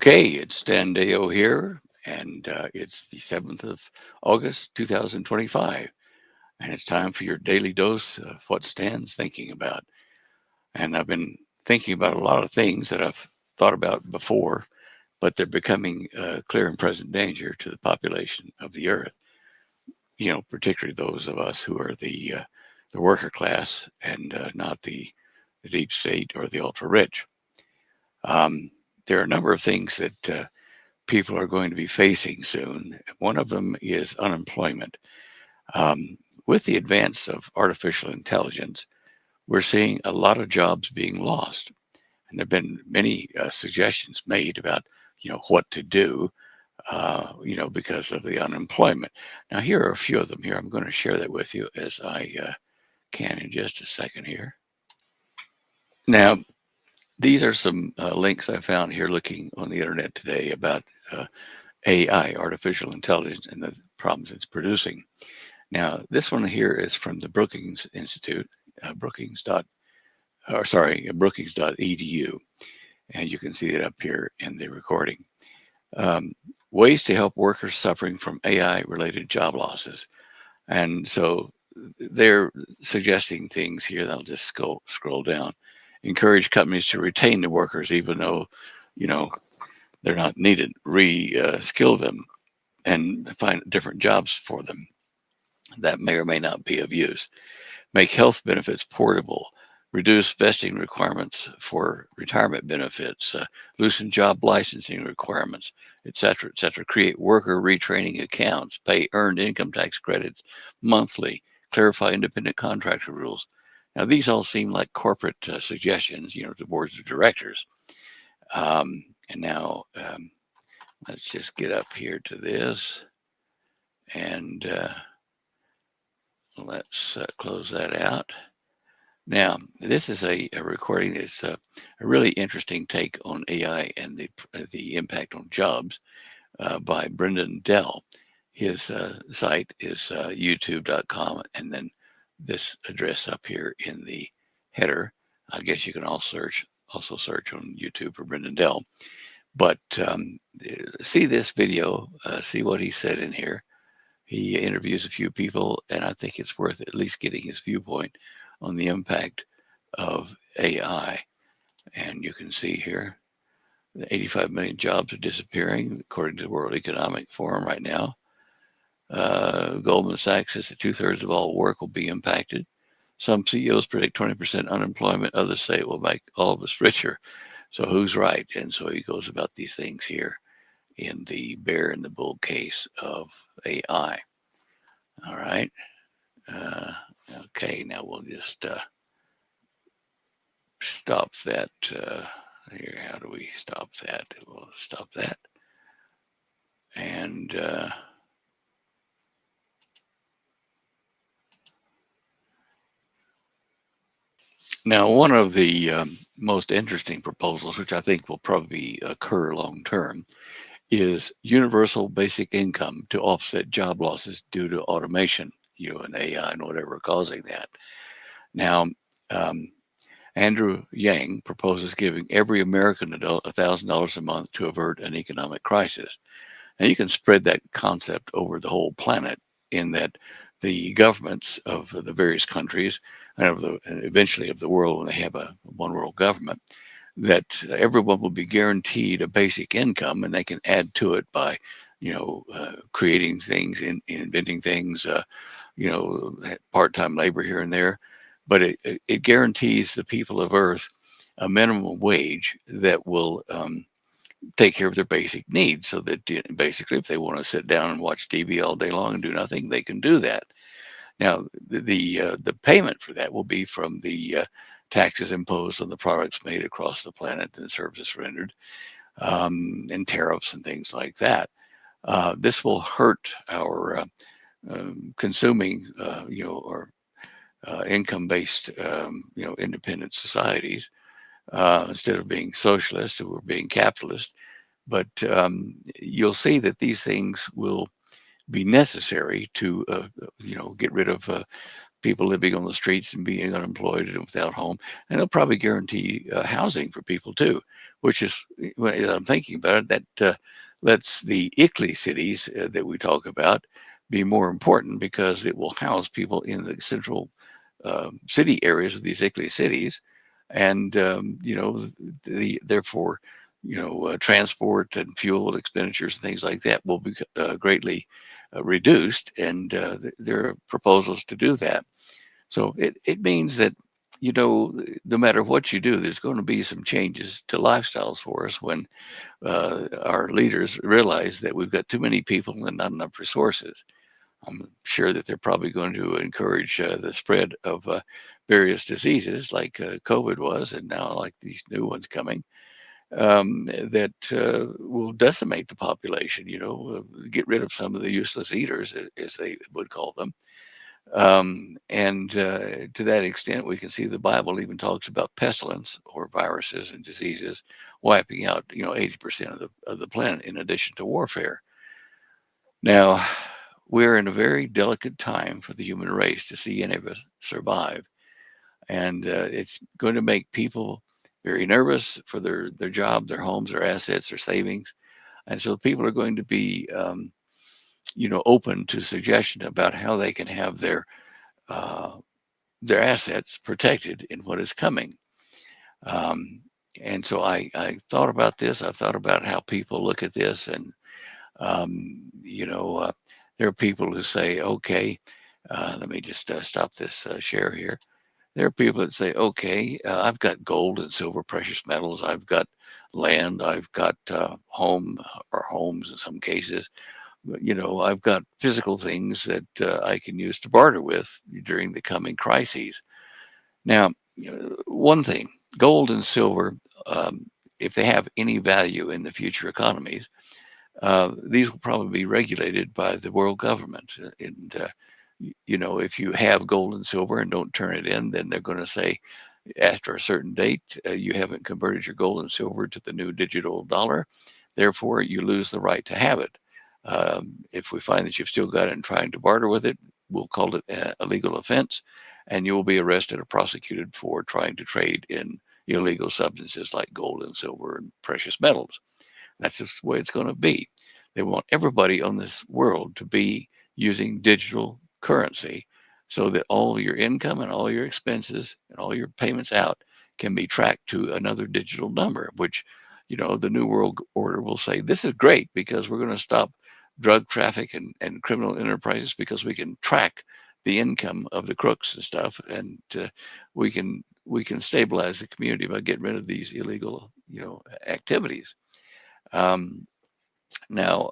Okay, it's Dan Deyo here, and it's the 7th of August, 2025, and it's time for your daily dose of what Stan's thinking about. And I've been thinking about a lot of things that I've thought about before, but they're becoming clear and present danger to the population of the Earth. Particularly those of us who are the worker class and not the deep state or the ultra rich. Um, there are a number of things that people are going to be facing soon. One of them is unemployment. Um, with the advance of artificial intelligence, we're seeing a lot of jobs being lost. And there have been many suggestions made about, what to do, because of the unemployment. Now, here are a few of them here. I'm going to share that with you as I can in just a second here. Now, these are some links I found here looking on the internet today about AI, artificial intelligence, and the problems it's producing. Now, this one here is from the Brookings Institute, Brookings.edu, and you can see it up here in the recording. Um, Ways to help workers suffering from AI-related job losses, and so they're suggesting things here. That I'll just scroll down. Encourage companies to retain the workers, even though, you know, they're not needed. Re-skill them and find different jobs for them that may or may not be of use. Make health benefits portable. Reduce vesting requirements for retirement benefits. Loosen job licensing requirements, et cetera, et cetera. Create worker retraining accounts. Pay earned income tax credits monthly. Clarify independent contractor rules. Now, these all seem like corporate suggestions, to boards of directors. And now let's just get up here to this and let's close that out. Now, this is a recording that's a really interesting take on AI and the impact on jobs by Brendan Dell. His site is youtube.com, and then this address up here in the header. I guess you can also search on YouTube for Brendan Dell. But see this video, see what he said in here. He interviews a few people, and I think it's worth at least getting his viewpoint on the impact of AI. And you can see here the 85 million jobs are disappearing, according to the World Economic Forum right now. Goldman Sachs says that 2/3 of all work will be impacted. Some CEOs predict 20% unemployment. Others say it will make all of us richer. So who's right? And so he goes about these things here in the bear and the bull case of AI. All right. Uh, okay, now we'll just stop that here. How do we stop that? We'll stop that. And now one of the most interesting proposals, which I think will probably occur long term, is universal basic income to offset job losses due to automation, and AI and whatever causing that. Now, um, Andrew Yang proposes giving every American adult $1,000 a month to avert an economic crisis. And you can spread that concept over the whole planet in that the governments of the various countries and eventually of the world, when they have a one world government, that everyone will be guaranteed a basic income, and they can add to it by, creating things, inventing things, part-time labor here and there. But it guarantees the people of Earth a minimum wage that will take care of their basic needs, so that basically, if they want to sit down and watch TV all day long and do nothing, they can do that. Now, the payment for that will be from the taxes imposed on the products made across the planet and the services rendered, and tariffs and things like that. This will hurt our consuming, or income-based, independent societies, instead of being socialist or being capitalist. But you'll see that these things will be necessary to, get rid of people living on the streets and being unemployed and without home. And they'll probably guarantee housing for people too, which is, when I'm thinking about it, that lets the ICLEI cities that we talk about be more important because it will house people in the central city areas of these ICLEI cities, and therefore, transport and fuel expenditures and things like that will be greatly reduced, and there are proposals to do that. So it means that, no matter what you do, there's going to be some changes to lifestyles for us when our leaders realize that we've got too many people and not enough resources. I'm sure that they're probably going to encourage the spread of various diseases like COVID was, and now like these new ones coming, that will decimate the population, get rid of some of the useless eaters, as they would call them. And to that extent, we can see the Bible even talks about pestilence or viruses and diseases wiping out, 80% of the planet in addition to warfare. Now, we're in a very delicate time for the human race to see any of us survive. And it's going to make people very nervous for their job, their homes, their assets, their savings. And so people are going to be, open to suggestion about how they can have uh, their assets protected in what is coming. Um, and so I thought about this. I've thought about how people look at this, and there are people who say, okay, let me just stop this share here. There are people that say, okay, I've got gold and silver, precious metals. I've got land. I've got home or homes in some cases. I've got physical things that I can use to barter with during the coming crises. Now, one thing, gold and silver, if they have any value in the future economies, these will probably be regulated by the world government. And, if you have gold and silver and don't turn it in, then they're going to say, after a certain date, you haven't converted your gold and silver to the new digital dollar. Therefore, you lose the right to have it. If we find that you've still got it and trying to barter with it, we'll call it a legal offense, and you will be arrested or prosecuted for trying to trade in illegal substances like gold and silver and precious metals. That's just the way it's going to be. They want everybody on this world to be using digital currency so that all your income and all your expenses and all your payments out can be tracked to another digital number, which, the New World Order will say, this is great because we're going to stop drug traffic and criminal enterprises because we can track the income of the crooks and stuff, and we can stabilize the community by getting rid of these illegal, activities. Um, Now,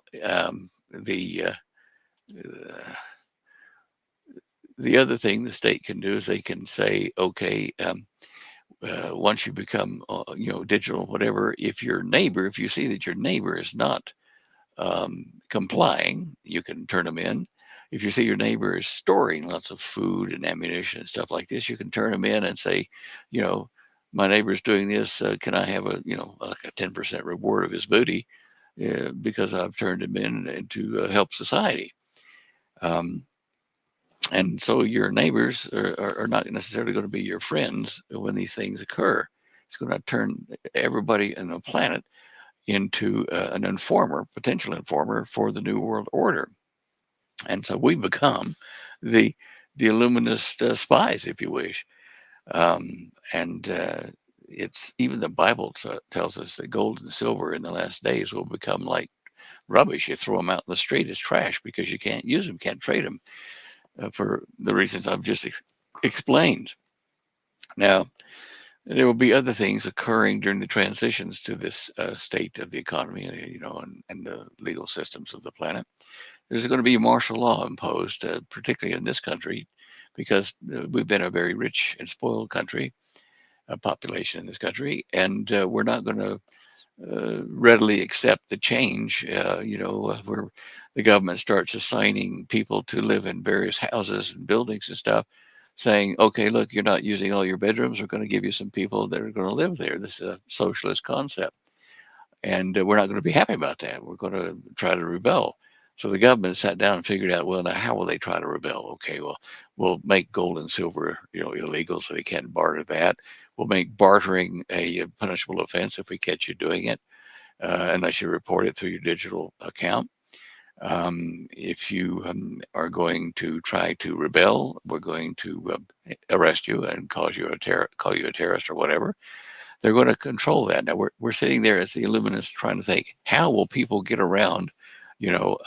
the other thing the state can do is they can say, okay, once you become, digital, whatever, if you see that your neighbor is not complying, you can turn them in. If you see your neighbor is storing lots of food and ammunition and stuff like this, you can turn them in and say, you know, my neighbor's doing this. Can I have like a 10% reward of his booty because I've turned him in and to help society? Um, and so your neighbors are not necessarily going to be your friends when these things occur. It's going to turn everybody on the planet into an informer, potential informer for the New World Order. And so we become the the Illuminist spies, if you wish. And it's even the Bible tells us that gold and silver in the last days will become like rubbish. You throw them out in the street as trash because you can't use them, can't trade them for the reasons I've just explained. Now, there will be other things occurring during the transitions to this state of the economy, and the legal systems of the planet. There's going to be martial law imposed, particularly in this country, because we've been a very rich and spoiled country, population in this country, and we're not going to readily accept the change, where the government starts assigning people to live in various houses and buildings and stuff, saying, okay, look, you're not using all your bedrooms. We're going to give you some people that are going to live there. This is a socialist concept. And we're not going to be happy about that. We're going to try to rebel. So the government sat down and figured out, well, now how will they try to rebel? Okay, well, we'll make gold and silver, illegal, so they can't barter that. We'll make bartering a punishable offense if we catch you doing it, unless you report it through your digital account. If you are going to try to rebel, we're going to arrest you and call you a terrorist or whatever. They're going to control that. Now we're sitting there as the Illuminists trying to think, how will people get around,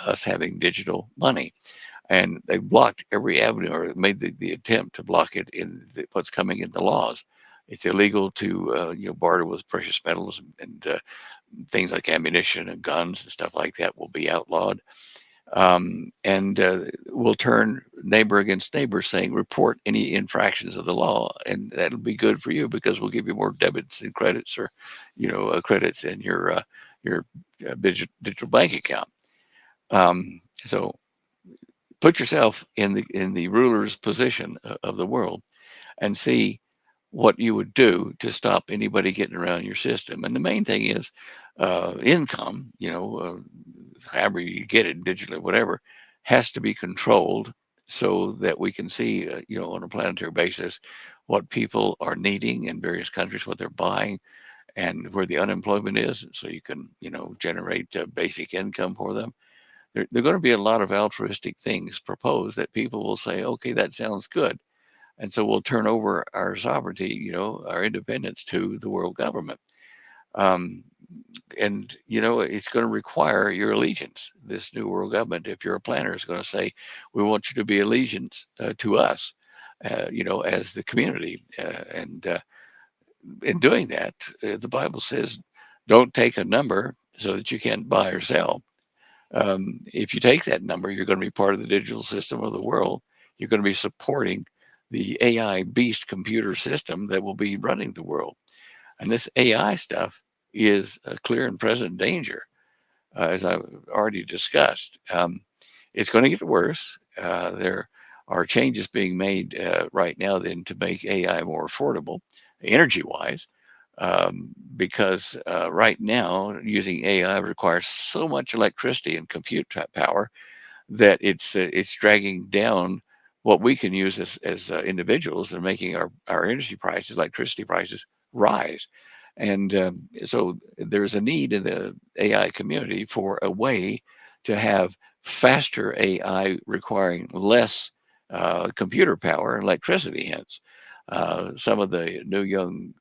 us having digital money? And they blocked every avenue, or made the attempt to block it in what's coming in the laws. It's illegal to barter with precious metals, and things like ammunition and guns and stuff like that will be outlawed. And we'll turn neighbor against neighbor, saying report any infractions of the law, and that'll be good for you because we'll give you more debits and credits, or credits in your digital bank account. So put yourself in the ruler's position of the world, and see what you would do to stop anybody getting around your system. And the main thing is income, however you get it digitally, whatever, has to be controlled so that we can see, on a planetary basis, what people are needing in various countries, what they're buying, and where the unemployment is, so you can, generate basic income for them. There are going to be a lot of altruistic things proposed that people will say, okay, that sounds good. And so we'll turn over our sovereignty, our independence, to the world government. Um, and, it's going to require your allegiance. This new world government, if you're a planner, is going to say, we want you to be allegiance to us, as the community. And in doing that, the Bible says, don't take a number so that you can't buy or sell. If you take that number, you're going to be part of the digital system of the world. You're going to be supporting the AI beast computer system that will be running the world. And this AI stuff is a clear and present danger, as I've already discussed. It's going to get worse. There are changes being made right now then to make AI more affordable, energy wise, because right now using AI requires so much electricity and compute power that it's dragging down what we can use as individuals, and making our energy prices, electricity prices, rise. And so there's a need in the AI community for a way to have faster AI requiring less computer power and electricity. Hence, some of the new young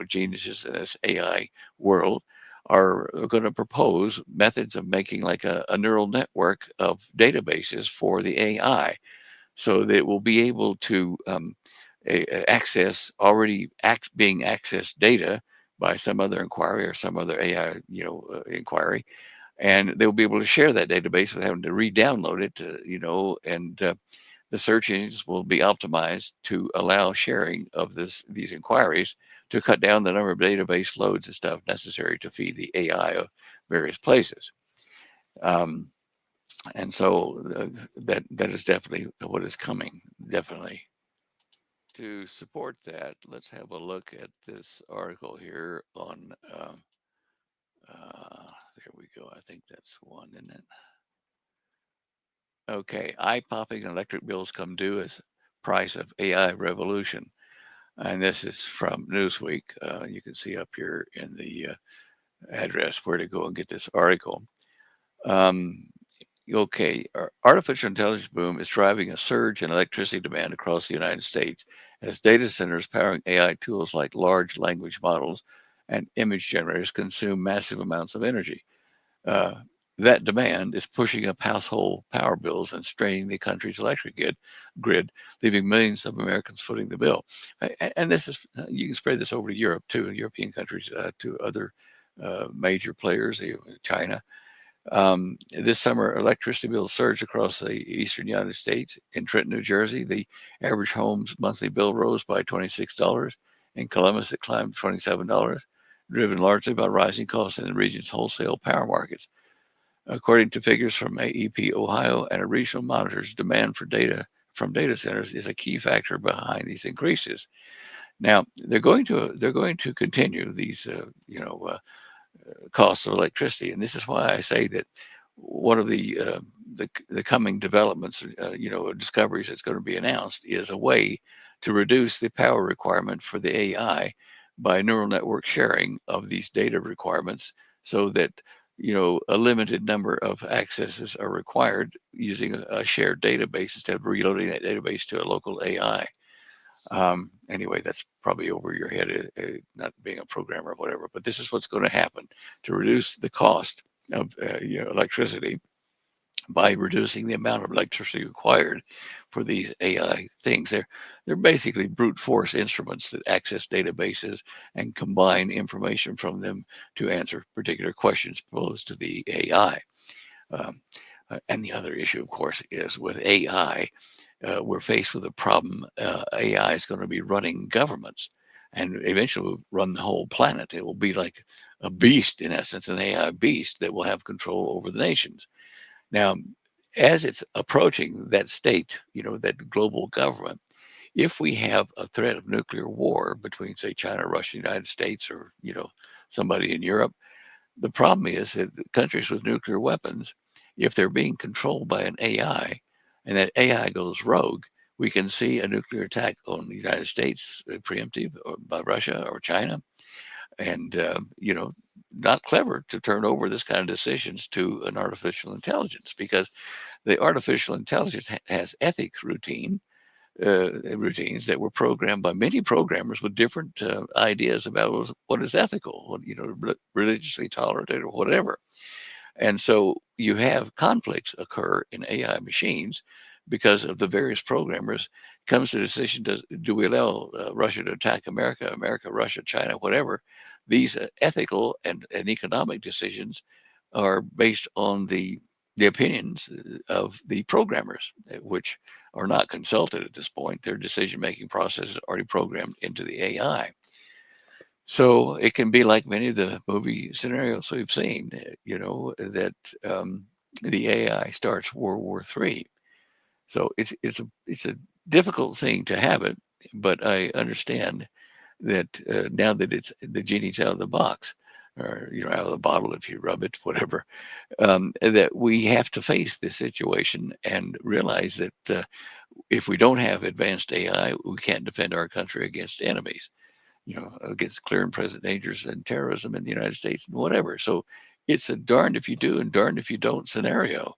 geniuses in this AI world are going to propose methods of making like a neural network of databases for the AI, so that it will be able to access already being accessed data by some other inquiry or some other AI, inquiry, and they'll be able to share that database without having to re-download it, and the search engines will be optimized to allow sharing of these inquiries, to cut down the number of database loads and stuff necessary to feed the AI of various places. Um, and so that is definitely what is coming. Definitely. To support that, let's have a look at this article here on. There we go. I think that's one, isn't it? Okay, eye-popping electric bills come due as price of AI revolution. And this is from Newsweek. You can see up here in the address where to go and get this article. Um, okay, artificial intelligence boom is driving a surge in electricity demand across the United States, as data centers powering AI tools like large language models and image generators consume massive amounts of energy. Uh, that demand is pushing up household power bills and straining the country's electric grid, leaving millions of Americans footing the bill. And this is, you can spread this over to Europe too, and European countries, to other major players, China. This summer, electricity bills surged across the eastern United States. In Trenton, New Jersey, the average home's monthly bill rose by $26. In Columbus, it climbed to $27, driven largely by rising costs in the region's wholesale power markets. According to figures from AEP Ohio and a regional monitor's, demand for data from data centers is a key factor behind these increases. Now, they're going to continue these costs of electricity, and this is why I say that one of the coming developments, discoveries that's going to be announced, is a way to reduce the power requirement for the AI by neural network sharing of these data requirements so that a limited number of accesses are required using a shared database instead of reloading that database to a local AI. Anyway, that's probably over your head, not being a programmer or whatever, but this is what's going to happen to reduce the cost of electricity by reducing the amount of electricity required for these AI things. They're basically brute force instruments that access databases and combine information from them to answer particular questions posed to the AI. Um, and the other issue, of course, is with AI, we're faced with a problem. AI is going to be running governments and eventually will run the whole planet. It will be like a beast, in essence, an AI beast that will have control over the nations. Now, as it's approaching that state, that global government, if we have a threat of nuclear war between, say, China, Russia, United States, or, somebody in Europe, the problem is that the countries with nuclear weapons, if they're being controlled by an AI and that AI goes rogue, we can see a nuclear attack on the United States, preemptive, or by Russia or China. And, not clever to turn over this kind of decisions to an artificial intelligence because the artificial intelligence has ethics routines that were programmed by many programmers with different ideas about what is ethical, religiously tolerated or whatever. And so you have conflicts occur in AI machines because of the various programmers comes to the decision, do we allow Russia to attack America, America, Russia, China, whatever. These ethical and economic decisions are based on the opinions of the programmers, which are not consulted at this point. Their decision making process is already programmed into the AI. So it can be like many of the movie scenarios we've seen, that the AI starts World War III. So it's a difficult thing to have it, but I understand that now that it's the genie's out of the box, or out of the bottle if you rub it, whatever, that we have to face this situation and realize that if we don't have advanced AI, we can't defend our country against enemies, against clear and present dangers and terrorism in the United States and whatever. So it's a darned if you do and darned if you don't scenario.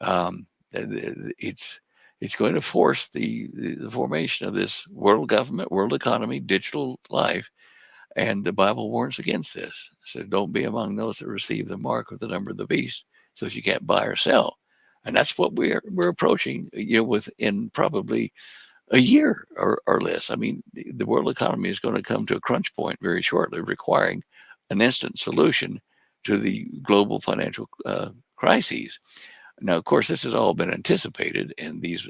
Um, it's going to force the formation of this world government, world economy, digital life, and the Bible warns against this. It said, "Don't be among those that receive the mark of the number of the beast, so that you can't buy or sell." And that's what we're approaching, within probably a year or less. I mean, the world economy is going to come to a crunch point very shortly, requiring an instant solution to the global financial crises. Now, of course, this has all been anticipated, and these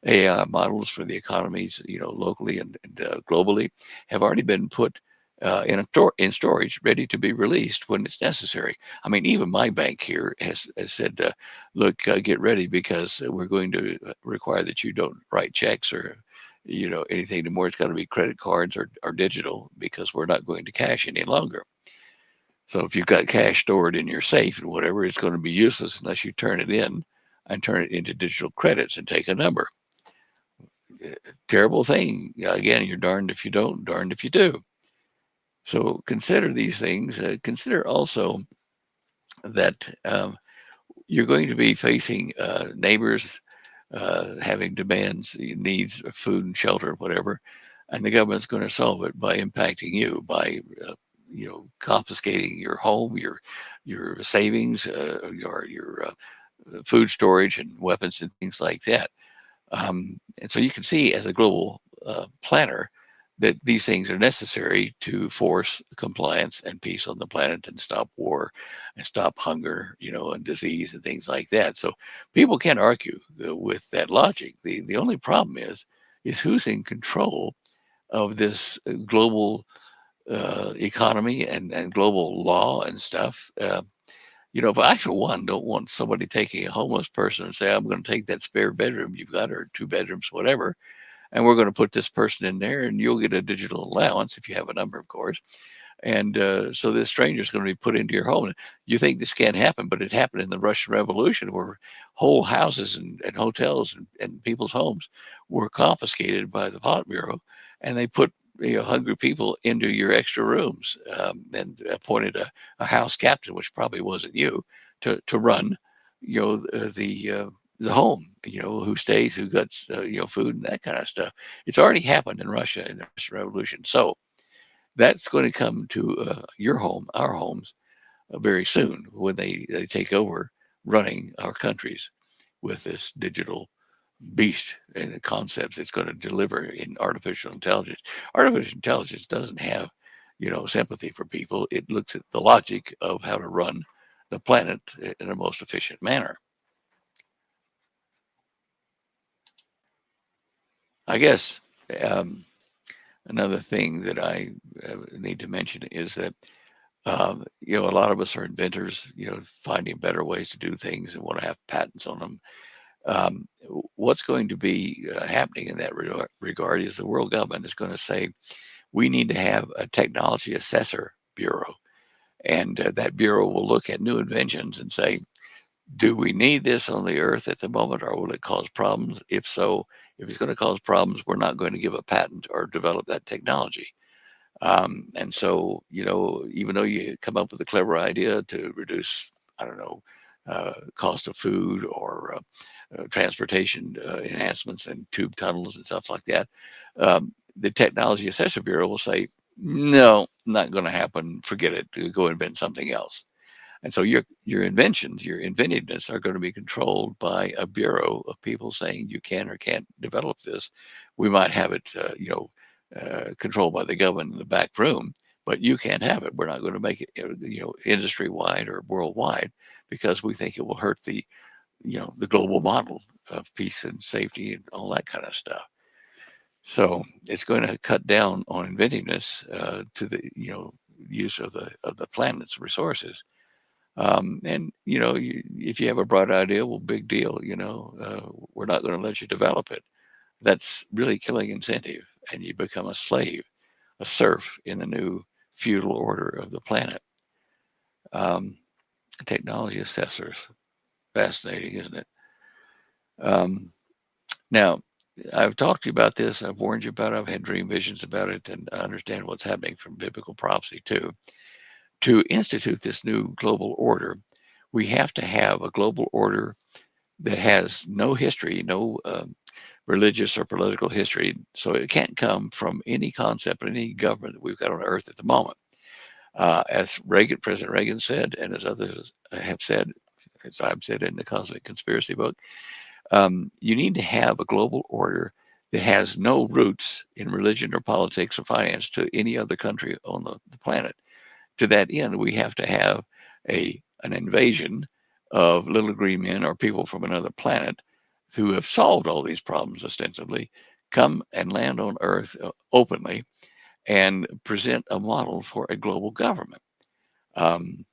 AI models for the economies, locally and globally, have already been put in storage, ready to be released when it's necessary. I mean, even my bank here has said, "Look, get ready because we're going to require that you don't write checks or." Anything anymore. It's got to be credit cards or digital because we're not going to cash any longer. So if you've got cash stored in your safe and whatever, it's going to be useless unless you turn it in and turn it into digital credits and take a number. Terrible thing. Again, you're darned if you don't, darned if you do. So consider these things. Consider also that you're going to be facing neighbors having demands, needs of food and shelter, whatever, and the government's going to solve it by impacting you, by confiscating your home, your savings, your food storage and weapons and things like that. And so you can see as a global planner that these things are necessary to force compliance and peace on the planet and stop war and stop hunger, and disease and things like that. So people can't argue with that logic. The only problem is who's in control of this global economy and global law and stuff. But I, for one, don't want somebody taking a homeless person and say, "I'm going to take that spare bedroom you've got, or two bedrooms, whatever, and we're going to put this person in there, and you'll get a digital allowance if you have a number, of course." And so this stranger is going to be put into your home. You think this can't happen, but it happened in the Russian Revolution, where whole houses and hotels and people's homes were confiscated by the Politburo, and they put hungry people into your extra rooms, and appointed a house captain, which probably wasn't you, to run, the home, who stays, who gets, food and that kind of stuff. It's already happened in Russia in the Russian Revolution. So that's going to come to your home, our homes, very soon when they take over running our countries with this digital beast and the concepts it's going to deliver in artificial intelligence. Artificial intelligence doesn't have, sympathy for people. It looks at the logic of how to run the planet in the most efficient manner. I guess another thing that I need to mention is that a lot of us are inventors, finding better ways to do things and want to have patents on them. What's going to be happening in that regard is the world government is going to say we need to have a technology assessor bureau, and that bureau will look at new inventions and say, do we need this on the earth at the moment, or will it cause problems? If so, if it's going to cause problems, we're not going to give a patent or develop that technology. And so, even though you come up with a clever idea to reduce, I don't know, cost of food or transportation enhancements and tube tunnels and stuff like that, the Technology Assessor Bureau will say, no, not going to happen. Forget it. Go invent something else. And so your inventions, your inventiveness are going to be controlled by a bureau of people saying you can or can't develop this. We might have it, controlled by the government in the back room, but you can't have it. We're not going to make it, industry wide or worldwide because we think it will hurt the global model of peace and safety and all that kind of stuff. So it's going to cut down on inventiveness to the use of the planet's resources. And if you have a bright idea, well, big deal. We're not going to let you develop it. That's really killing incentive, and you become a slave, a serf in the new feudal order of the planet. Um, Technology assessors, fascinating, isn't it? Um, Now, I've talked to you about this. I've warned you about it. I've had dream visions about it, and I understand what's happening from biblical prophecy too. To institute this new global order, we have to have a global order that has no history, no religious or political history. So it can't come from any concept or any government that we've got on Earth at the moment. As President Reagan said, and as others have said, as I've said in the Cosmic Conspiracy book, you need to have a global order that has no roots in religion or politics or finance to any other country on the planet. To that end, we have to have an invasion of little green men or people from another planet who have solved all these problems ostensibly come and land on Earth openly and present a model for a global government. Um,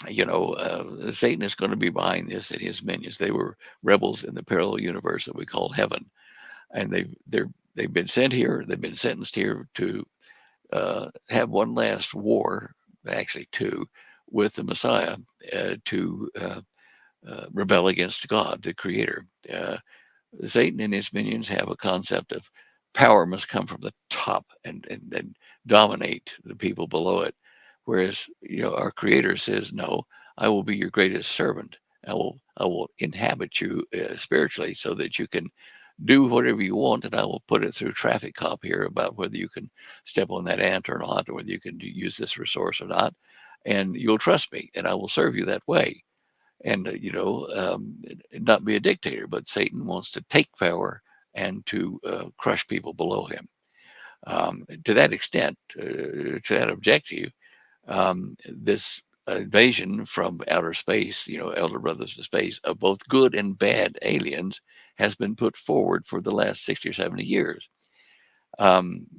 Satan is going to be behind this and his minions. They were rebels in the parallel universe that we call heaven, and they've been sent here. They've been sentenced here to have one last war, actually two, with the Messiah to rebel against God, the Creator. Satan and his minions have a concept of power must come from the top and dominate the people below it. Whereas, our creator says, no, I will be your greatest servant. I will inhabit you spiritually so that you can do whatever you want, and I will put it through traffic cop here about whether you can step on that ant or not, or whether you can use this resource or not. And you'll trust me, and I will serve you that way, and not be a dictator. But Satan wants to take power and to crush people below him. To that extent, to that objective, this invasion from outer space, elder brothers of space, of both good and bad aliens, has been put forward for the last 60 or 70 years.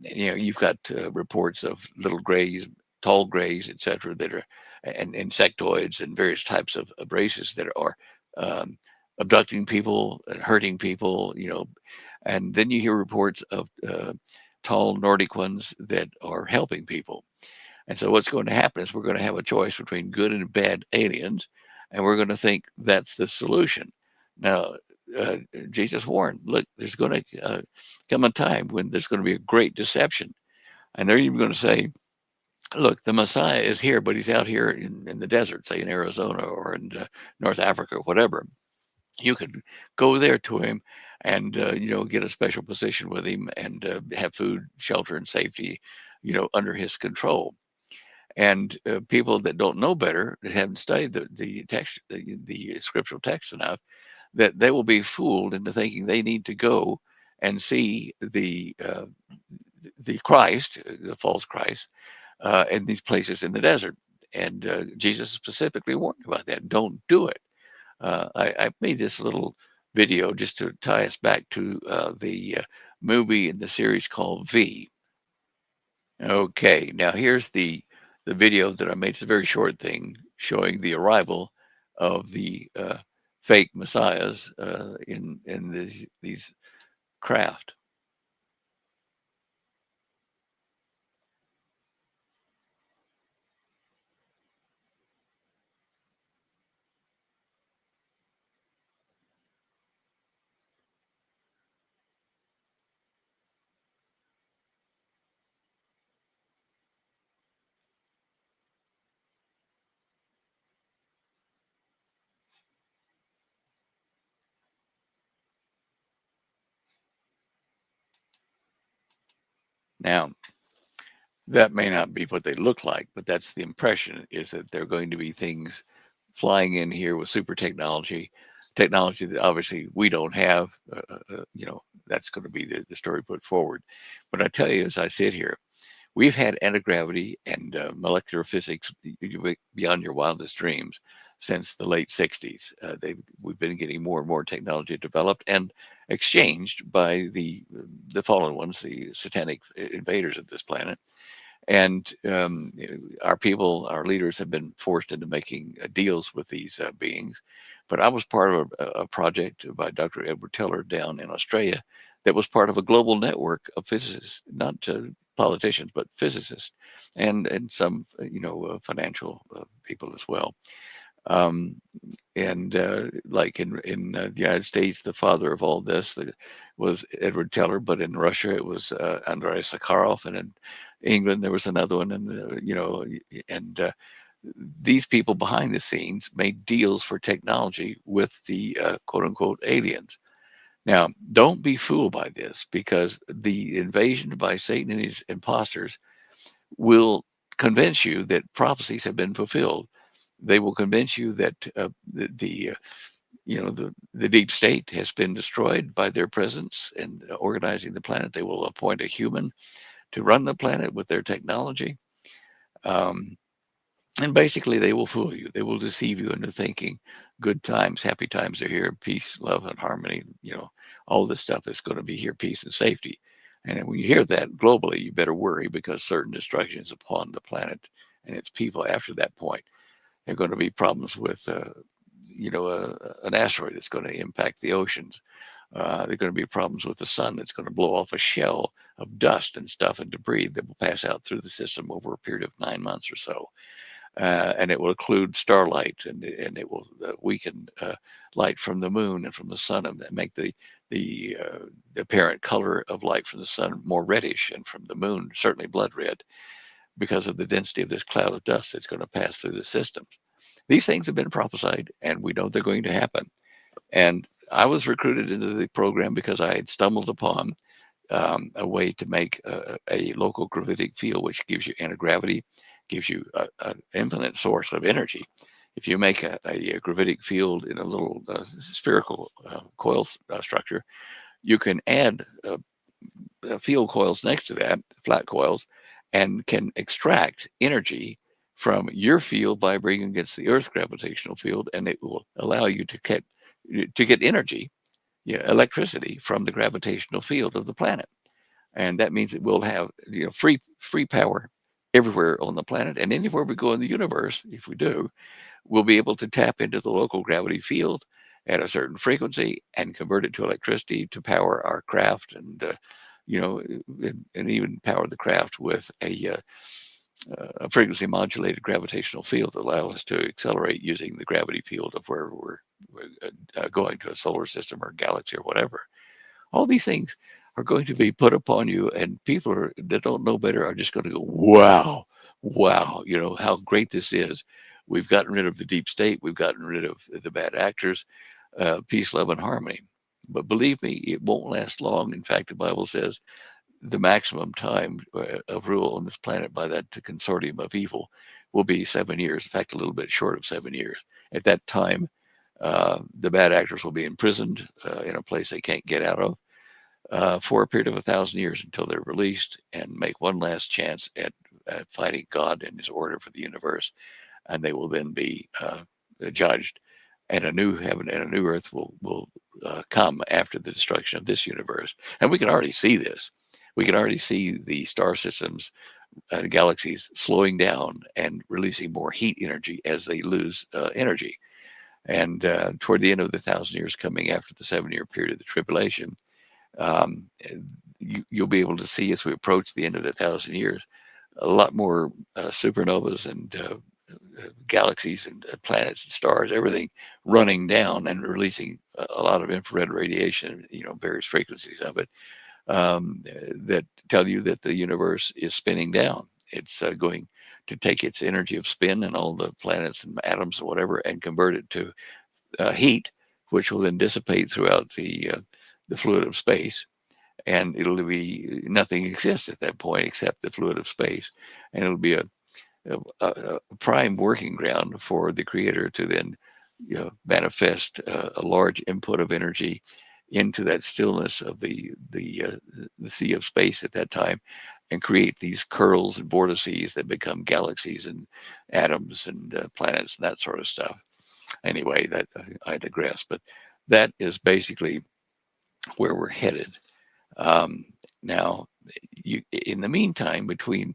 You've got reports of little grays, tall grays, etc., that are, and insectoids and various types of races that are um, abducting people and hurting people. And then you hear reports of tall Nordic ones that are helping people. And so what's going to happen is we're going to have a choice between good and bad aliens, and we're going to think that's the solution. Now, uh, Jesus warned, look, there's going to come a time when there's going to be a great deception. And they're even going to say, look, the Messiah is here, but he's out here in the desert, say in Arizona or in North Africa or whatever. You could go there to him and, get a special position with him and have food, shelter, and safety, under his control. And people that don't know better, that haven't studied the text, the scriptural text enough, that they will be fooled into thinking they need to go and see the Christ, the false Christ, in these places in the desert. And Jesus specifically warned about that. Don't do it. I made this little video just to tie us back to the movie in the series called V. Okay, now here's the video that I made. It's a very short thing showing the arrival of the fake messiahs in these craft. Now, that may not be what they look like, but that's the impression, is that they're going to be things flying in here with super technology that obviously we don't have. That's going to be the story put forward. But I tell you, as I sit here, we've had antigravity and molecular physics beyond your wildest dreams since the late 60s. We've been getting more and more technology developed and exchanged by the fallen ones, the satanic invaders of this planet. And our people, our leaders have been forced into making deals with these beings. But I was part of a project by Dr. Edward Teller down in Australia that was part of a global network of physicists, not politicians, but physicists, and some, financial people as well. Um, and like in the United States, the father of all this was Edward Teller, but in Russia it was Andrei Sakharov, and in England there was another one, and and these people behind the scenes made deals for technology with the quote unquote aliens. Now, don't be fooled by this, because the invasion by Satan and his imposters will convince you that prophecies have been fulfilled. They will convince you that the deep state has been destroyed by their presence and organizing the planet. They will appoint a human to run the planet with their technology. Um, and basically, they will fool you. They will deceive you into thinking good times, happy times are here, peace, love, and harmony. All this stuff is going to be here, peace and safety. And when you hear that globally, you better worry, because certain destruction is upon the planet and its people after that point. There are going to be problems with, an asteroid that's going to impact the oceans. There are going to be problems with the sun that's going to blow off a shell of dust and stuff and debris that will pass out through the system over a period of 9 months or so. And it will include starlight, and it will weaken light from the moon and from the sun, and make the apparent color of light from the sun more reddish, and from the moon certainly blood red, because of the density of this cloud of dust that's going to pass through the systems. These things have been prophesied, and we know they're going to happen. And I was recruited into the program because I had stumbled upon a way to make a local gravitic field, which gives you antigravity, gives you an infinite source of energy. If you make a gravitic field in a little spherical coil structure, you can add field coils next to that, flat coils, and can extract energy from your field vibrating against the Earth's gravitational field, and it will allow you to get energy, electricity, from the gravitational field of the planet. And that means that we'll have free power everywhere on the planet, and anywhere we go in the universe. If we do, we'll be able to tap into the local gravity field at a certain frequency and convert it to electricity to power our craft, and you know, and even power the craft with a frequency modulated gravitational field that allow us to accelerate using the gravity field of where we're going to a solar system or galaxy or whatever. All these things are going to be put upon you, and people that don't know better are just going to go, wow, wow, how great this is. We've gotten rid of the deep state. We've gotten rid of the bad actors, peace, love, and harmony. But believe me, it won't last long. In fact, the Bible says the maximum time of rule on this planet by that consortium of evil will be 7 years. In fact, a little bit short of 7 years. At that time, the bad actors will be imprisoned in a place they can't get out of for a period of 1,000 years until they're released and make one last chance at fighting God and His order for the universe, and they will then be judged, and a new heaven and a new earth will come after the destruction of this universe. And we can already see this. We can already see the star systems and galaxies slowing down and releasing more heat energy as they lose energy. And toward the end of the 1,000 years, coming after the 7 year period of the tribulation, um, you'll be able to see as we approach the end of the 1,000 years a lot more supernovas and galaxies and planets and stars, everything running down and releasing a lot of infrared radiation, various frequencies of it, that tell you that the universe is spinning down. It's going to take its energy of spin and all the planets and atoms and whatever and convert it to heat, which will then dissipate throughout the fluid of space, and it'll be nothing exists at that point except the fluid of space, and it'll be a prime working ground for the creator to then manifest a large input of energy into that stillness of the sea of space at that time, and create these curls and vortices that become galaxies and atoms and planets and that sort of stuff. Anyway, that I digress, but that is basically where we're headed. Um, Now, in the meantime, between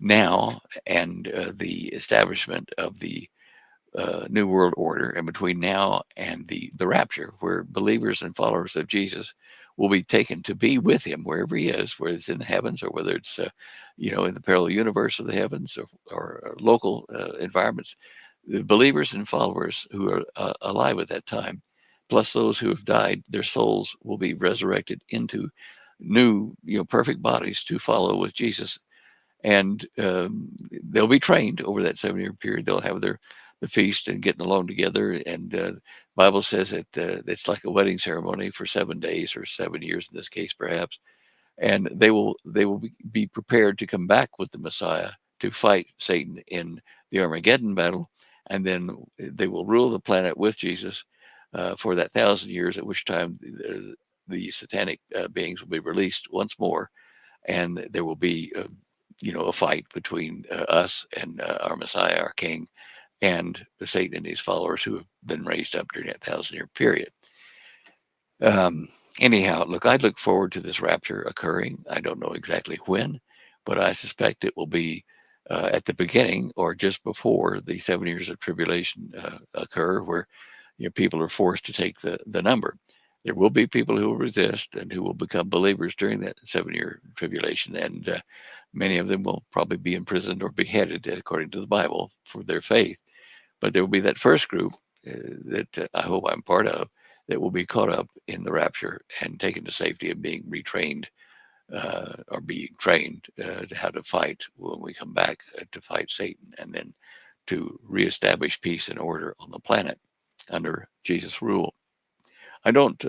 now and the establishment of the New World Order, and between now and the rapture, where believers and followers of Jesus will be taken to be with Him wherever He is, whether it's in the heavens or whether it's in the parallel universe of the heavens or local environments. The believers and followers who are alive at that time, plus those who have died, their souls will be resurrected into new, perfect bodies to follow with Jesus, and they'll be trained over that 7 year period. They'll have the feast and getting along together. And Bible says that it's like a wedding ceremony for 7 days or 7 years in this case, perhaps. And they will be prepared to come back with the Messiah to fight Satan in the Armageddon battle, and then they will rule the planet with Jesus for that 1,000 years. At which time the satanic beings will be released once more, and there will be a fight between us and our Messiah, our King, and Satan and his followers who have been raised up during that 1,000 year period. Anyhow, look, I look forward to this rapture occurring. I don't know exactly when, but I suspect it will be at the beginning or just before the 7 years of tribulation occur, where people are forced to take the number. There will be people who will resist and who will become believers during that 7 year tribulation, and many of them will probably be imprisoned or beheaded, according to the Bible, for their faith. But there will be that first group that I hope I'm part of, that will be caught up in the rapture and taken to safety and being retrained or being trained how to fight when we come back to fight Satan, and then to reestablish peace and order on the planet under Jesus' rule. I don't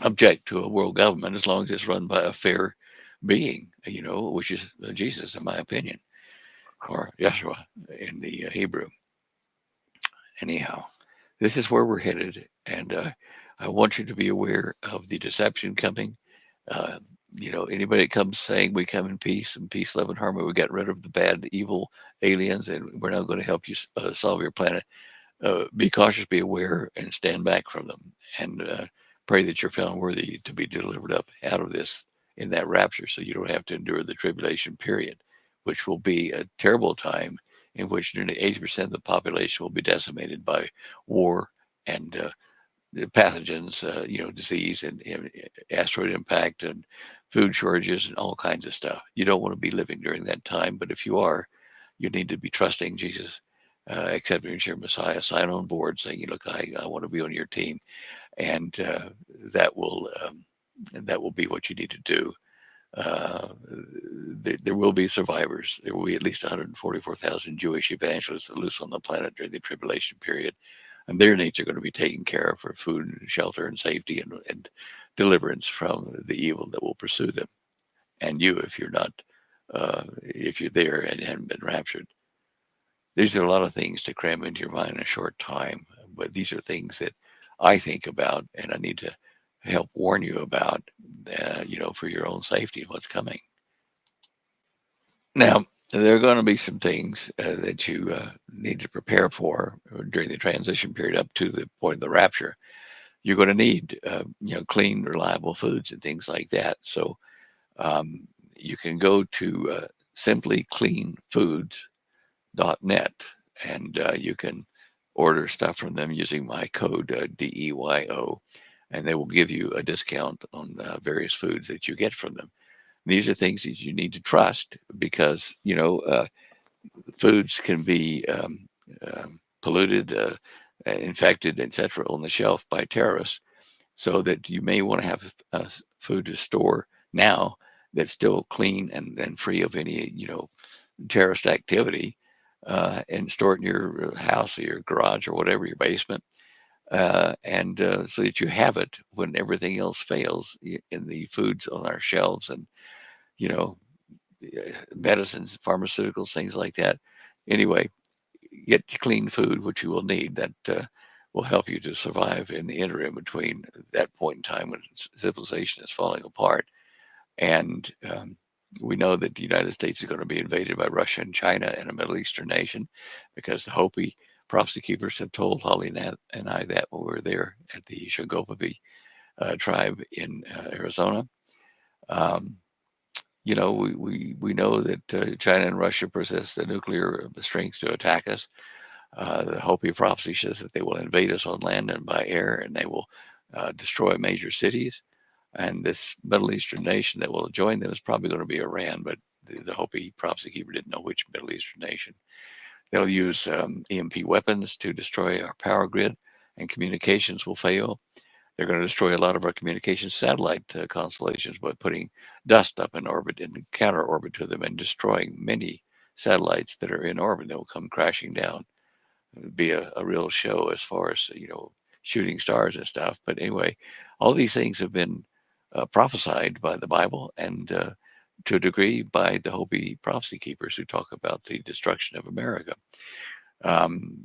object to a world government as long as it's run by a fair being, which is Jesus, in my opinion, or Yeshua in the Hebrew. Anyhow, this is where we're headed, and I want you to be aware of the deception coming. Uh, Anybody that comes saying we come in peace and peace, love, and harmony, we got rid of the bad, evil aliens, and we're now going to help you solve your planet. Be cautious, be aware, and stand back from them, and pray that you're found worthy to be delivered up out of this in that rapture, so you don't have to endure the tribulation period, which will be a terrible time in which nearly 80% of the population will be decimated by war and pathogens, disease and asteroid impact and food shortages and all kinds of stuff. You don't want to be living during that time, but if you are, you need to be trusting Jesus, accepting him as your Messiah. Sign on board, saying, "Look, I want to be on your team," and that will be what you need to do. Uh, there will be survivors. There will be at least 144,000 Jewish evangelists loose on the planet during the tribulation period, and their needs are going to be taken care of for food and shelter and safety and deliverance from the evil that will pursue them. And you, if you're not, if you're there and haven't been raptured, these are a lot of things to cram into your mind in a short time. But these are things that I think about, and I need to help warn you about, for your own safety and what's coming. Now, there are going to be some things that you need to prepare for during the transition period up to the point of the rapture. You're going to need, clean, reliable foods and things like that. So um, you can go to simplycleanfoods.net, and you can order stuff from them using my code DEYO, and they will give you a discount on various foods that you get from them. These are things that you need to trust because foods can be polluted, infected, etc., on the shelf by terrorists. So that you may want to have food to store now that's still clean and free of any terrorist activity, and store it in your house or your garage or whatever, your basement, and so that you have it when everything else fails in the foods on our shelves and you know medicines, pharmaceuticals, things like that. Anyway, get clean food, which you will need. That will help you to survive in the interim between that point in time when civilization is falling apart. And we know that the United States is going to be invaded by Russia and China and a Middle Eastern nation because the Hopi prophecy keepers have told Holly and I that when we were there at the Shingopavi tribe in Arizona. Um, we know that China and Russia possess the nuclear strength to attack us. The Hopi prophecy says that they will invade us on land and by air, and they will destroy major cities. And this Middle Eastern nation that will join them is probably going to be Iran, but the Hopi prophecy keeper didn't know which Middle Eastern nation. They'll use EMP weapons to destroy our power grid, and communications will fail. They're going to destroy a lot of our communication satellite constellations by putting dust up in orbit and counter orbit to them and destroying many satellites that are in orbit that will come crashing down. It would be a real show as far as, shooting stars and stuff. But anyway, all these things have been prophesied by the Bible and to a degree by the Hopi prophecy keepers who talk about the destruction of America. Um,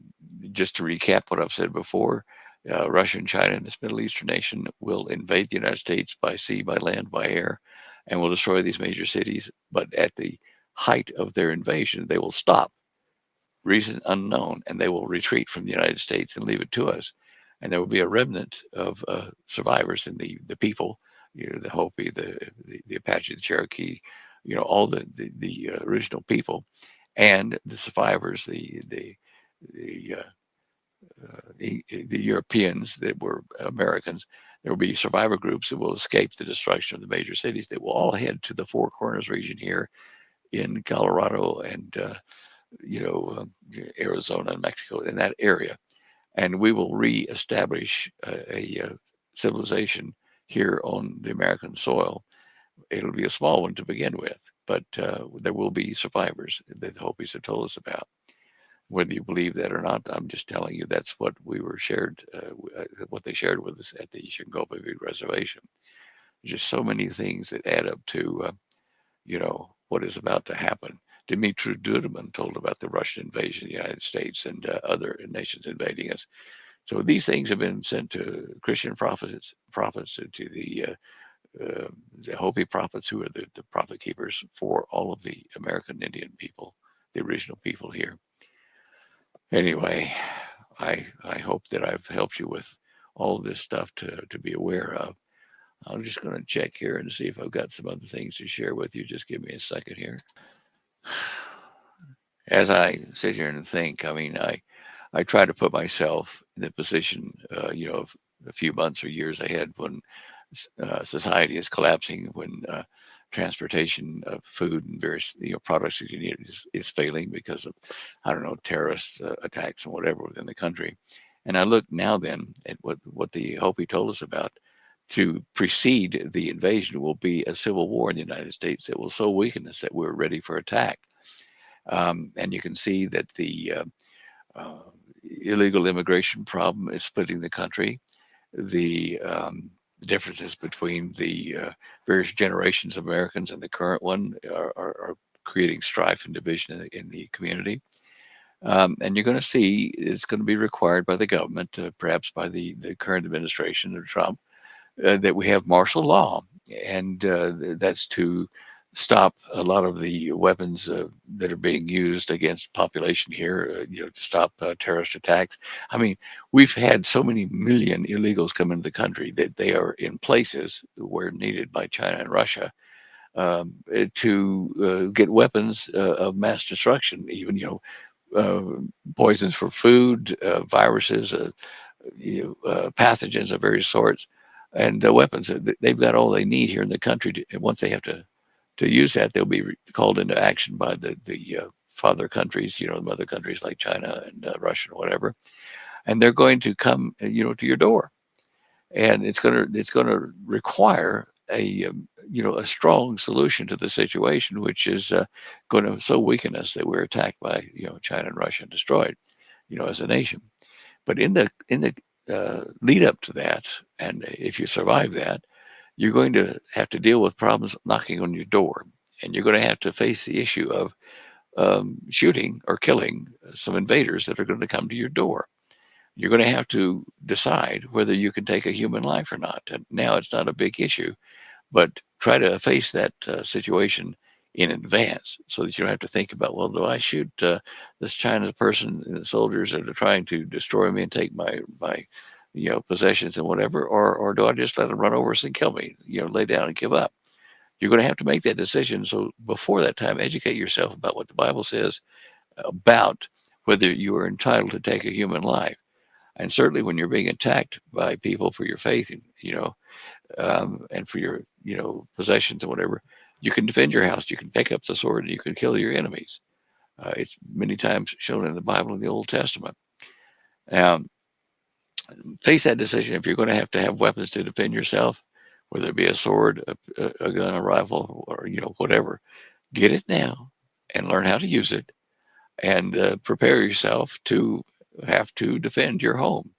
just to recap what I've said before, Russia and China and this Middle Eastern nation will invade the United States by sea, by land, by air, and will destroy these major cities. But at the height of their invasion, they will stop, reason unknown, and they will retreat from the United States and leave it to us. And there will be a remnant of survivors and the people, the Hopi, the Apache, the Cherokee, all the original people, and the survivors, the the Europeans that were Americans. There will be survivor groups that will escape the destruction of the major cities. That will all head to the Four Corners region here in Colorado and you know Arizona and Mexico, in that area, and we will reestablish a civilization here on the American soil. It'll be a small one to begin with, but there will be survivors that the Hopis have told us about. Whether you believe that or not, I'm just telling you that's what we were shared, what they shared with us at the Shingopavi Reservation. There's just so many things that add up to, what is about to happen. Dmitry Duduman told about the Russian invasion of the United States and other nations invading us. So these things have been sent to Christian prophets to the Hopi prophets, who are the prophet keepers for all of the American Indian people, the original people here. Anyway, I hope that I've helped you with all this stuff to be aware of. I'm just going to check here and see if I've got some other things to share with you. Just give me a second here. As I sit here and think, I mean, I try to put myself in the position, a few months or years ahead when society is collapsing, when transportation of food and various products that you need is failing because of, I don't know, terrorist attacks and whatever within the country. And I look now then at what the Hopi told us about. To precede the invasion will be a civil war in the United States that will so weaken us that we're ready for attack. And you can see that the uh, illegal immigration problem is splitting the country. The differences between the various generations of Americans and the current one are creating strife and division in the community. And you're going to see it's going to be required by the government, perhaps by the current administration of Trump, that we have martial law, and that's to stop a lot of the weapons that are being used against population here. To stop terrorist attacks. I mean, we've had so many million illegals come into the country that they are in places where needed by China and Russia to get weapons of mass destruction. Even poisons for food, viruses, pathogens of various sorts, and weapons. They've got all they need here in the country. And once they have to use that, they'll be called into action by the father countries, the mother countries like China and Russia or whatever, and they're going to come, to your door, and it's gonna require a strong solution to the situation, which is going to so weaken us that we're attacked by China and Russia and destroyed, as a nation. But in the lead up to that, and if you survive that, you're going to have to deal with problems knocking on your door, and you're going to have to face the issue of shooting or killing some invaders that are going to come to your door. You're going to have to decide whether you can take a human life or not. And now it's not a big issue, but try to face that situation in advance so that you don't have to think about, well, do I shoot this China person, soldiers that are trying to destroy me and take my possessions and whatever, or do I just let them run over us and kill me, lay down and give up? You're going to have to make that decision. So before that time, educate yourself about what the Bible says about whether you are entitled to take a human life. And certainly when you're being attacked by people for your faith, and for your possessions and whatever, you can defend your house. You can pick up the sword and you can kill your enemies. It's many times shown in the Bible in the Old Testament. Um, Face that decision. If you're going to have weapons to defend yourself, whether it be a sword, a gun, a rifle, or whatever, get it now and learn how to use it, and prepare yourself to have to defend your home.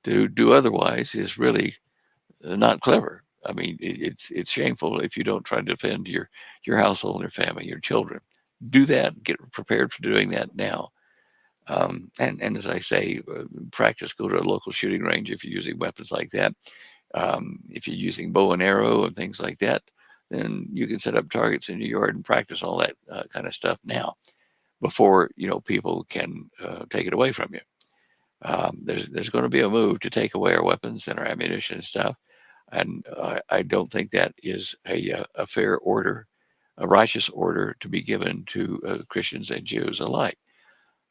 To do otherwise is really not clever. I mean, it's shameful if you don't try to defend your household, your family, your children. Do that. Get prepared for doing that now. And as I say, practice. Go to a local shooting range if you're using weapons like that. If you're using bow and arrow and things like that, then you can set up targets in your yard and practice all that kind of stuff now before people can take it away from you. There's going to be a move to take away our weapons and our ammunition and stuff, and I don't think that is a fair order, a righteous order to be given to Christians and Jews alike.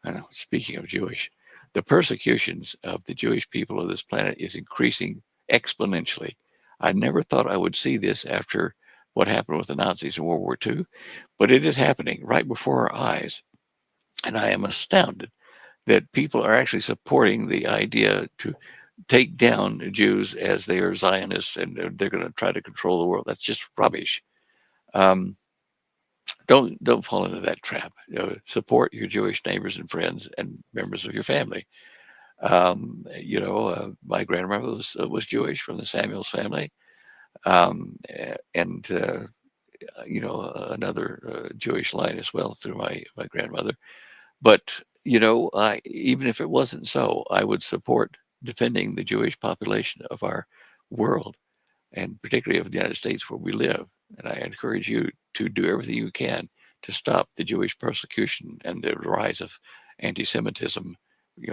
I know. Speaking of Jewish, the persecutions of the Jewish people of this planet is increasing exponentially. I never thought I would see this after what happened with the Nazis in World War II, but it is happening right before our eyes, and I am astounded that people are actually supporting the idea to take down Jews as they are Zionists and they're going to try to control the world. That's just rubbish. Um, don't fall into that trap. Support your Jewish neighbors and friends and members of your family. My grandmother was Jewish from the Samuels family, and another Jewish line as well through my grandmother. But even if it wasn't so, I would support defending the Jewish population of our world, and particularly of the United States where we live. And I encourage you to do everything you can to stop the Jewish persecution and the rise of anti-Semitism,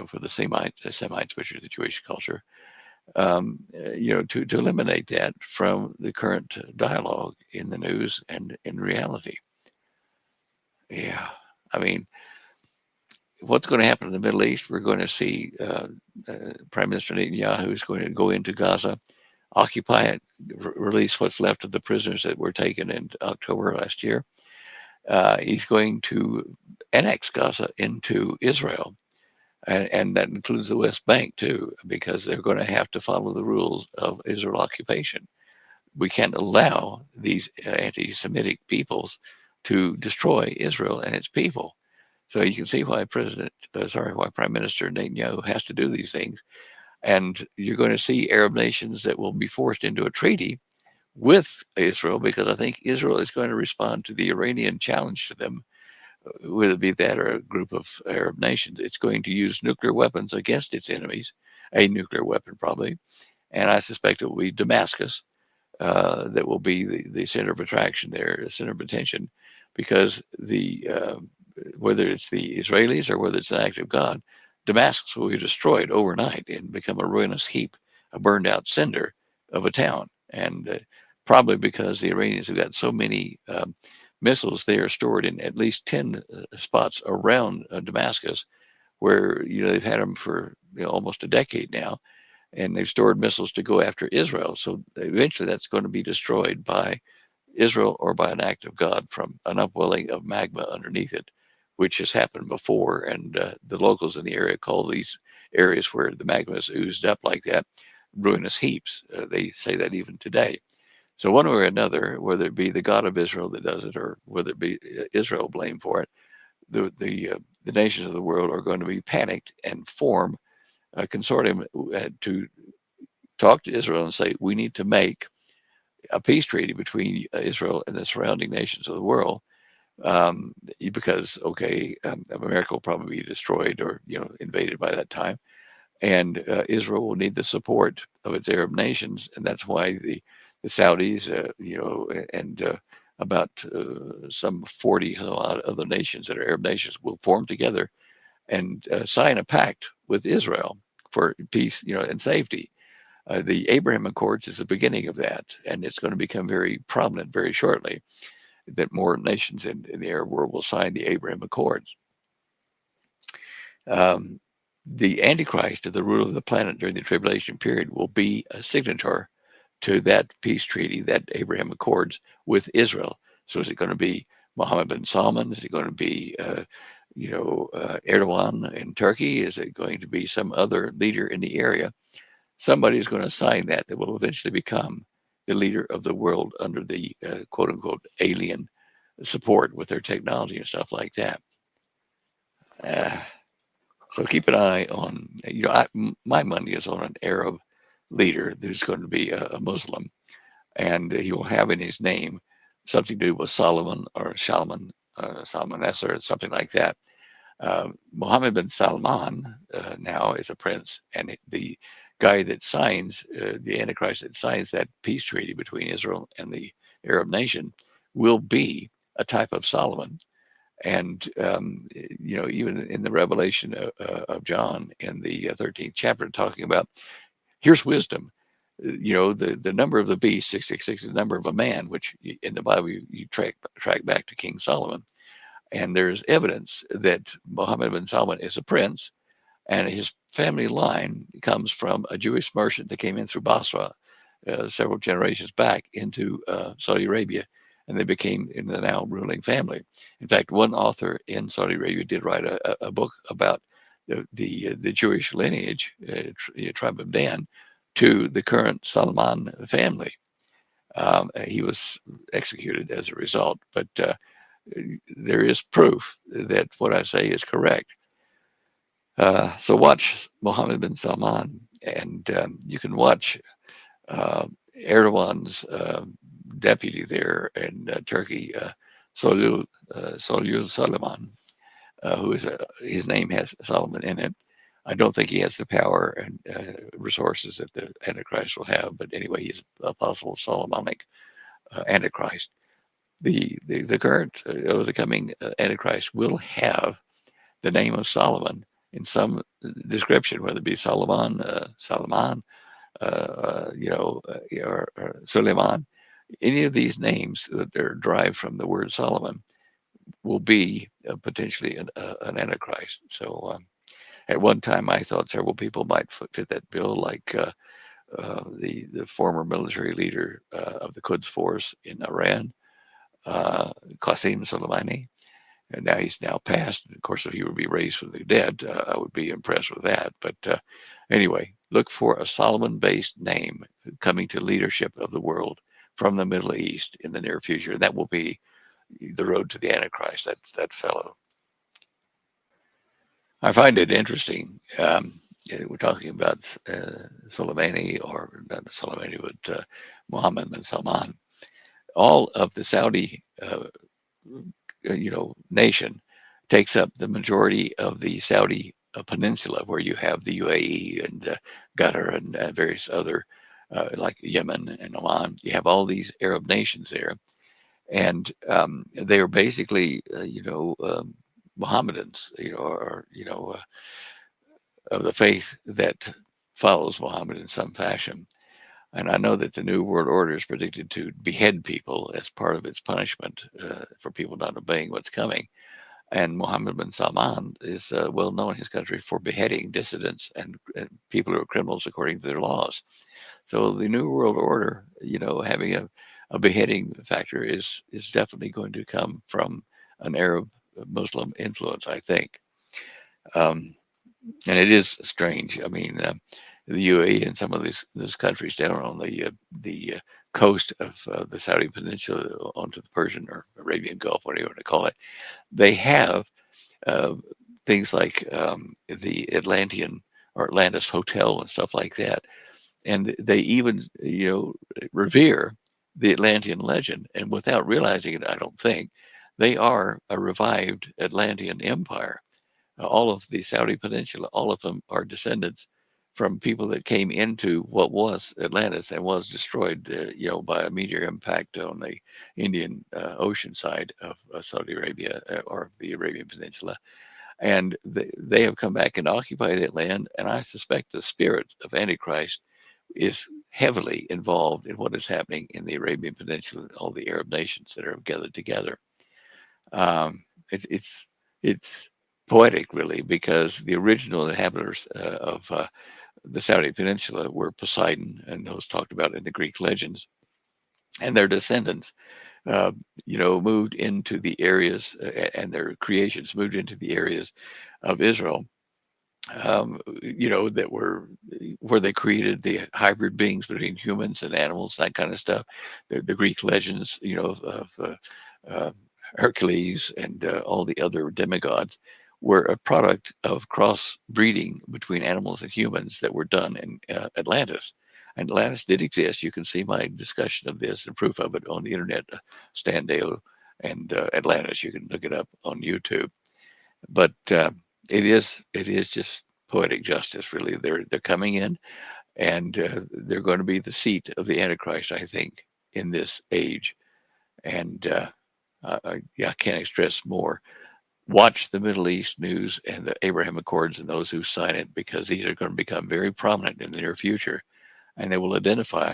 for the Semites, which is the Jewish culture, to eliminate that from the current dialogue in the news and in reality. Yeah. I mean, what's going to happen in the Middle East? We're going to see Prime Minister Netanyahu is going to go into Gaza occupy it, release what's left of the prisoners that were taken in October last year. He's going to annex Gaza into Israel, and that includes the West Bank too, because they're going to have to follow the rules of Israel occupation. We can't allow these anti-Semitic peoples to destroy Israel and its people. So you can see why why Prime Minister Netanyahu has to do these things. And you're going to see Arab nations that will be forced into a treaty with Israel because I think Israel is going to respond to the Iranian challenge to them, whether it be that or a group of Arab nations. It's going to use nuclear weapons against its enemies, a nuclear weapon probably, and I suspect it will be Damascus that will be the center of attraction there, the center of attention, because whether it's the Israelis or whether it's an act of God, Damascus will be destroyed overnight and become a ruinous heap, a burned out cinder of a town. And probably because the Iranians have got so many missiles, they are stored in at least 10 spots around Damascus, where they've had them for almost a decade now, and they've stored missiles to go after Israel. So eventually, that's going to be destroyed by Israel or by an act of God from an upwelling of magma underneath it, which has happened before. And the locals in the area call these areas where the magma is oozed up like that ruinous heaps. They say that even today. So one way or another, whether it be the God of Israel that does it, or whether it be Israel blamed for it, the nations of the world are going to be panicked and form a consortium to talk to Israel and say we need to make a peace treaty between Israel and the surrounding nations of the world, because America will probably be destroyed or invaded by that time, and Israel will need the support of its Arab nations, and that's why the Saudis, and about some 40 other nations that are Arab nations will form together and sign a pact with Israel for peace, and safety. The Abraham Accords is the beginning of that, and it's going to become very prominent very shortly that more nations in the Arab world will sign the Abraham Accords. Um, the Antichrist, or the ruler of the planet during the tribulation period, will be a signator to that peace treaty, that Abraham Accords with Israel. So is it going to be Mohammed bin Salman? Is it going to be Erdogan in Turkey? Is it going to be some other leader in the area? Somebody is going to sign that will eventually become the leader of the world under the quote unquote alien support with their technology and stuff like that. Uh, so keep an eye on, my money is on an Arab leader who's going to be a Muslim, and he will have in his name something to do with Solomon or Salman, Salmanesser, or something like that. Mohammed bin Salman now is a prince, and the guy that signs the Antichrist that signs that peace treaty between Israel and the Arab nation will be a type of Solomon. And even in the Revelation of John in the 13th chapter, talking about here's wisdom. The number of the beast, 666, is the number of a man, which in the Bible you track back to King Solomon. And there's evidence that Mohammed bin Salman is a prince, and his family line comes from a Jewish merchant that came in through Basra several generations back into Saudi Arabia, and they became in the now ruling family. In fact, one author in Saudi Arabia did write a book about the Jewish lineage, tribe of Dan, to the current Salman family. He was executed as a result, but there is proof that what I say is correct. So watch Mohammed bin Salman, and you can watch Erdogan's deputy there in Turkey, Solul Solomon, who is his name has Solomon in it. I don't think he has the power and resources that the Antichrist will have, but anyway, he's a possible Solomonic Antichrist. The current or the coming Antichrist will have the name of Solomon in some description, whether it be Solomon, Salman, or Suleiman. Any of these names that are derived from the word Solomon will be potentially an Antichrist. So at one time, I thought several people might fit that bill, like the former military leader of the Quds Force in Iran, Qasem Soleimani. And now he's now passed. Of course, if he would be raised from the dead, I would be impressed with that. But anyway, look for a Solomon-based name coming to leadership of the world from the Middle East in the near future. That will be the road to the Antichrist. That fellow. I find it interesting. We're talking about Soleimani, or not Soleimani, but Mohammed bin Salman. All of the Saudi, nation takes up the majority of the Saudi peninsula, where you have the UAE and Qatar and various other, like Yemen and Oman. You have all these Arab nations there, and they are basically, Mohammedans, of the faith that follows Muhammad in some fashion. And I know that the New World Order is predicted to behead people as part of its punishment for people not obeying what's coming. And Mohammed bin Salman is well known in his country for beheading dissidents and people who are criminals according to their laws. So the New World Order, having a beheading factor is definitely going to come from an Arab Muslim influence, I think. Um, and it is strange. I mean, the UAE and some of these countries down on the coast of the Saudi Peninsula onto the Persian or Arabian Gulf, whatever you want to call it, they have uh, things like the Atlantean or Atlantis Hotel and stuff like that, and they even revere the Atlantean legend, and without realizing it, I don't think they are a revived Atlantean empire. All of the Saudi Peninsula, all of them are descendants from people that came into what was Atlantis and was destroyed, by a meteor impact on the Indian Ocean side of Saudi Arabia or the Arabian Peninsula. And they have come back and occupied that land. And I suspect the spirit of Antichrist is heavily involved in what is happening in the Arabian Peninsula and all the Arab nations that are gathered together. Um, it's poetic, really, because the original inhabitants of the Saudi Peninsula were Poseidon, and those talked about in the Greek legends, and their descendants, moved into the areas, and their creations moved into the areas of Israel, that were where they created the hybrid beings between humans and animals, that kind of stuff. The Greek legends, of uh, Hercules and all the other demigods were a product of crossbreeding between animals and humans that were done in Atlantis. And Atlantis did exist. You can see my discussion of this and proof of it on the internet, Stan Deyo and Atlantis. You can look it up on YouTube. But it is just poetic justice, really. They're coming in, and they're going to be the seat of the Antichrist, I think, in this age. And I can't express more. Watch the Middle East news and the Abraham Accords and those who sign it, because these are going to become very prominent in the near future, and they will identify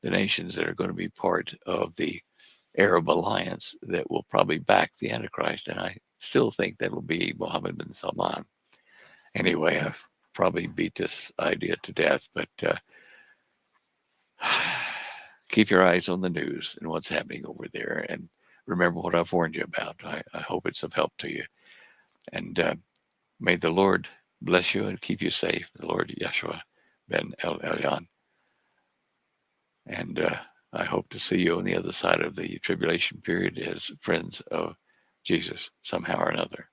the nations that are going to be part of the Arab alliance that will probably back the Antichrist. And I still think that will be Mohammed bin Salman. Anyway, I've probably beat this idea to death, but keep your eyes on the news and what's happening over there. And remember what I've warned you about. I hope it's of help to you. And may the Lord bless you and keep you safe. The Lord Yeshua ben El Elyon. And I hope to see you on the other side of the tribulation period as friends of Jesus somehow or another.